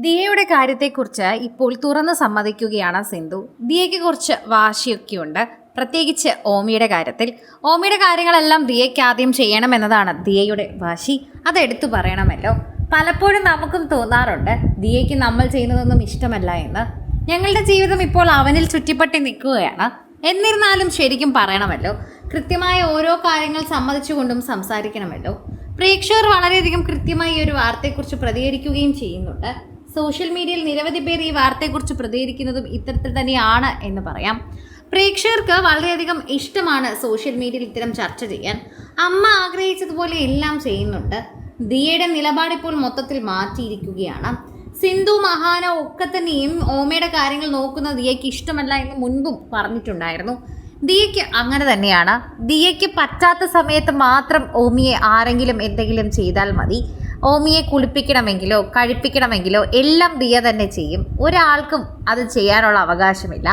ദിയയുടെ കാര്യത്തെക്കുറിച്ച് ഇപ്പോൾ തുറന്നു സമ്മതിക്കുകയാണ് സിന്ധു. ദിയയ്ക്ക് കുറച്ച് വാശിയൊക്കെയുണ്ട്, പ്രത്യേകിച്ച് ഓമിയുടെ കാര്യത്തിൽ. ഓമിയുടെ കാര്യങ്ങളെല്ലാം ദിയയ്ക്ക് ആദ്യം ചെയ്യണമെന്നതാണ് ദിയയുടെ വാശി. അതെടുത്തു പറയണമല്ലോ. പലപ്പോഴും നമുക്കും തോന്നാറുണ്ട് ദിയയ്ക്ക് നമ്മൾ ചെയ്യുന്നതൊന്നും ഇഷ്ടമല്ല എന്ന്. ഞങ്ങളുടെ ജീവിതം ഇപ്പോൾ അവനിൽ ചുറ്റിപ്പറ്റി നിൽക്കുകയാണ്. എന്നിരുന്നാലും ശരിക്കും പറയണമല്ലോ, കൃത്യമായ ഓരോ കാര്യങ്ങൾ സമ്മതിച്ചുകൊണ്ടും സംസാരിക്കണമല്ലോ. പ്രേക്ഷകർ വളരെയധികം കൃത്യമായി ഈ ഒരു വാർത്തയെക്കുറിച്ച് പ്രതികരിക്കുകയും ചെയ്യുന്നുണ്ട്. സോഷ്യൽ മീഡിയയിൽ നിരവധി പേർ ഈ വാർത്തയെക്കുറിച്ച് പ്രതികരിക്കുന്നതും ഇത്തരത്തിൽ തന്നെയാണ് എന്ന് പറയാം. പ്രേക്ഷകർക്ക് വളരെയധികം ഇഷ്ടമാണ് സോഷ്യൽ മീഡിയയിൽ ഇത്തരം ചർച്ച ചെയ്യാൻ. അമ്മ ആഗ്രഹിച്ചതുപോലെ എല്ലാം ചെയ്യുന്നുണ്ട്. ദിയയുടെ നിലപാട് ഇപ്പോൾ മൊത്തത്തിൽ മാറ്റിയിരിക്കുകയാണ്. സിന്ധു, മഹാന ഒക്കെ തന്നെയും ഓമയുടെ കാര്യങ്ങൾ നോക്കുന്ന ദിയയ്ക്ക് ഇഷ്ടമല്ല എന്ന് മുൻപും പറഞ്ഞിട്ടുണ്ടായിരുന്നു. ദിയയ്ക്ക് അങ്ങനെ തന്നെയാണ്. ദിയയ്ക്ക് പറ്റാത്ത സമയത്ത് മാത്രം ഓമിയെ ആരെങ്കിലും എന്തെങ്കിലും ചെയ്താൽ മതി. ഓമിയെ കുളിപ്പിക്കണമെങ്കിലോ കഴിപ്പിക്കണമെങ്കിലോ എല്ലാം ദിയ തന്നെ ചെയ്യും. ഒരാൾക്കും അത് ചെയ്യാനുള്ള അവകാശമില്ല.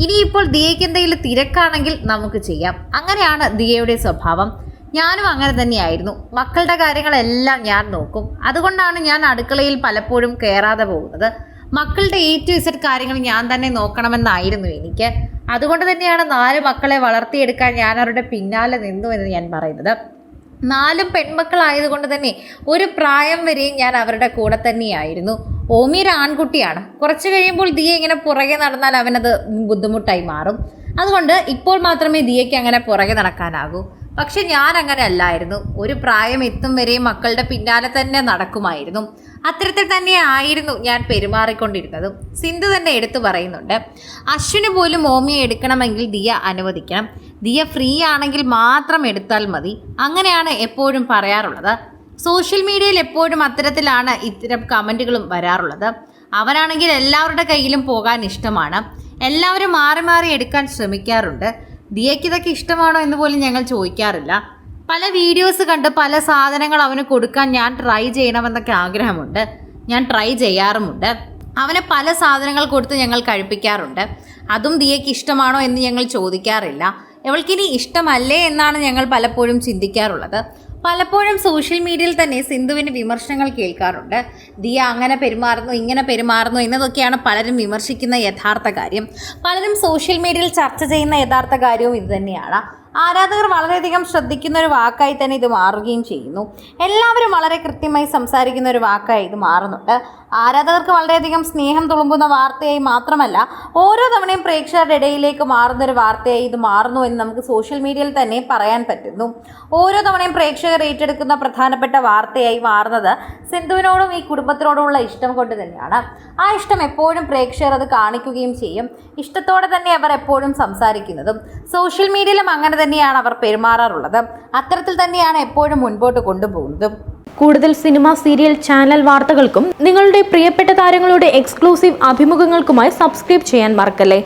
ഇനിയിപ്പോൾ ദിയയ്ക്ക് എന്തെങ്കിലും തിരക്കാണെങ്കിൽ നമുക്ക് ചെയ്യാം. അങ്ങനെയാണ് ദിയയുടെ സ്വഭാവം. ഞാനും അങ്ങനെ തന്നെയായിരുന്നു. മക്കളുടെ കാര്യങ്ങളെല്ലാം ഞാൻ നോക്കും. അതുകൊണ്ടാണ് ഞാൻ അടുക്കളയിൽ പലപ്പോഴും കയറാതെ പോകുന്നത്. മക്കളുടെ A to Z കാര്യങ്ങൾ ഞാൻ തന്നെ നോക്കണമെന്നായിരുന്നു എനിക്ക്. അതുകൊണ്ട് തന്നെയാണ് 4 മക്കളെ വളർത്തിയെടുക്കാൻ ഞാൻ അവരുടെ പിന്നാലെ നിന്നു എന്ന് ഞാൻ പറയുന്നത്. 4 പെൺമക്കളായതുകൊണ്ട് തന്നെ ഒരു പ്രായം വരെയും ഞാൻ അവരുടെ കൂടെ തന്നെയായിരുന്നു. ഓമി ഒരു ആൺകുട്ടിയാണ്. കുറച്ച് കഴിയുമ്പോൾ ദിയ ഇങ്ങനെ പുറകെ നടന്നാൽ അവനത് ബുദ്ധിമുട്ടായി മാറും. അതുകൊണ്ട് ഇപ്പോൾ മാത്രമേ ദിയയ്ക്ക് അങ്ങനെ പുറകെ നടക്കാനാകൂ. പക്ഷെ ഞാൻ അങ്ങനെ അല്ലായിരുന്നു. ഒരു പ്രായം എത്തും വരെയും മക്കളുടെ പിന്നാലെ തന്നെ നടക്കുമായിരുന്നു. അത്തരത്തിൽ തന്നെ ആയിരുന്നു ഞാൻ പെരുമാറിക്കൊണ്ടിരുന്നതും. സിന്ധു തന്നെ എടുത്തു പറയുന്നുണ്ട്, അശ്വിന് പോലും ഓമിയെ എടുക്കണമെങ്കിൽ ദിയ അനുവദിക്കണം. ദിയ ഫ്രീ ആണെങ്കിൽ മാത്രം എടുത്താൽ മതി. അങ്ങനെയാണ് എപ്പോഴും പറയാറുള്ളത്. സോഷ്യൽ മീഡിയയിൽ എപ്പോഴും അത്തരത്തിലാണ് ഇത്തരം കമൻറ്റുകളും വരാറുള്ളത്. അവനാണെങ്കിൽ എല്ലാവരുടെ കയ്യിലും പോകാൻ ഇഷ്ടമാണ്. എല്ലാവരും മാറി മാറി എടുക്കാൻ ശ്രമിക്കാറുണ്ട്. ദിയയ്ക്ക് ഇതൊക്കെ ഇഷ്ടമാണോ എന്ന് പോലും ഞങ്ങൾ ചോദിക്കാറില്ല. പല വീഡിയോസ് കണ്ട് പല സാധനങ്ങൾ അവന് കൊടുക്കാൻ ഞാൻ ട്രൈ ചെയ്യണമെന്നൊക്കെ ആഗ്രഹമുണ്ട്. ഞാൻ ട്രൈ ചെയ്യാറുമുണ്ട്. അവനെ പല സാധനങ്ങൾ കൊടുത്ത് ഞങ്ങൾ കഴിപ്പിക്കാറുണ്ട്. അതും ദിയയ്ക്ക് ഇഷ്ടമാണോ എന്ന് ഞങ്ങൾ ചോദിക്കാറില്ല. അവൾക്കിനി ഇഷ്ടമല്ലേ എന്നാണ് ഞങ്ങൾ പലപ്പോഴും ചിന്തിക്കാറുള്ളത്. പലപ്പോഴും സോഷ്യൽ മീഡിയയിൽ തന്നെ സിന്ധുവിന് വിമർശനങ്ങൾ കേൾക്കാറുണ്ട്. ദിയ അങ്ങനെ പെരുമാറുന്നു, ഇങ്ങനെ പെരുമാറുന്നു എന്നതൊക്കെയാണ് പലരും വിമർശിക്കുന്ന യഥാർത്ഥ കാര്യം. പലരും സോഷ്യൽ മീഡിയയിൽ ചർച്ച ചെയ്യുന്ന യഥാർത്ഥ കാര്യവും ഇത് തന്നെയാണ്. ആരാധകർ വളരെയധികം ശ്രദ്ധിക്കുന്ന ഒരു വാക്കായി തന്നെ ഇത് മാറുകയും ചെയ്യുന്നു. എല്ലാവരും വളരെ കൃത്യമായി സംസാരിക്കുന്ന ഒരു വാക്കായി ഇത് മാറുന്നുണ്ട്. ആരാധകർക്ക് വളരെയധികം സ്നേഹം തുളുമ്പുന്ന വാർത്തയായി മാത്രമല്ല, ഓരോ തവണയും പ്രേക്ഷകരുടെ ഇടയിലേക്ക് മാറുന്ന ഒരു വാർത്തയായി ഇത് മാറുന്നു എന്ന് നമുക്ക് സോഷ്യൽ മീഡിയയിൽ തന്നെ പറയാൻ പറ്റുന്നു. ഓരോ തവണയും പ്രേക്ഷകർ ഏറ്റെടുക്കുന്ന പ്രധാനപ്പെട്ട വാർത്തയായി മാറുന്നത് സിന്ധുവിനോടും ഈ കുടുംബത്തിനോടുമുള്ള ഇഷ്ടം കൊണ്ട് തന്നെയാണ്. ആ ഇഷ്ടം എപ്പോഴും പ്രേക്ഷകർ അത് കാണിക്കുകയും ചെയ്യും. ഇഷ്ടത്തോടെ തന്നെ അവർ എപ്പോഴും സംസാരിക്കുന്നതും. സോഷ്യൽ മീഡിയയിലും അങ്ങനെ തന്നെയാണ് അവർ പെരുമാറാറുള്ളത്. അത്തരത്തിൽ തന്നെയാണ് എപ്പോഴും മുൻപോട്ട് കൊണ്ടുപോകുന്നതും. കൂടുതൽ സിനിമ, സീരിയൽ, ചാനൽ വാർത്തകൾക്കും നിങ്ങളുടെ പ്രിയപ്പെട്ട താരങ്ങളുടെ എക്സ്ക്ലൂസീവ് അഭിമുഖങ്ങൾക്കുമായി സബ്സ്ക്രൈബ് ചെയ്യാൻ മറക്കല്ലേ.